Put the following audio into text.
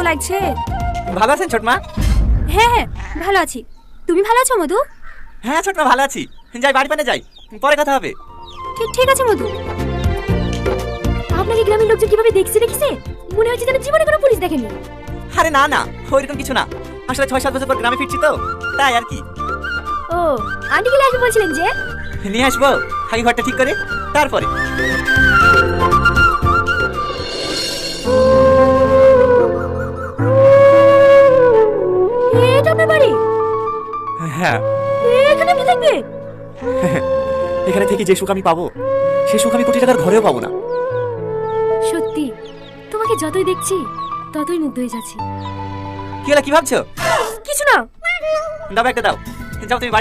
লাগছে। ভালো আছেন ছোটমা? হ্যাঁ হ্যাঁ ভালো আছি। তুমি ভালো আছো মধু? হ্যাঁ ছোটমা ভালো আছি। যাই বাড়ি পানে যাই, পরে কথা হবে। ঠিক ঠিক আছে মধু। আপনাকে গ্রামের লোকজন কিভাবে দেখছে দেখিছে? মনে হচ্ছে যেন জীবনে কোনো পুলিশ দেখেনি। আরে না না, ওইরকম কিছু না। আসলে 6-7 বছর পর গ্রামে ফিরছি তো, তাই আর কি। ও আন্টি কি লাগবে বলছিলেন যে? নিয়ে আসবো, আগে ঘরটা ঠিক করে তারপরে। এটা আপনার বাড়ি? হ্যাঁ, এখানে আপনি থাকবে? এখানে থেকে যে সুখ আমি পাবো, সে সুখ আমি কোটি টাকার ঘরেও পাবো না। সত্যি তোমাকে যতই দেখছি ততই মুগ্ধ হয়ে যাচ্ছি। কি হলো, কি ভাবছো? কিছু না। দাও একটা দাও, যাও তুমি বাড়ি।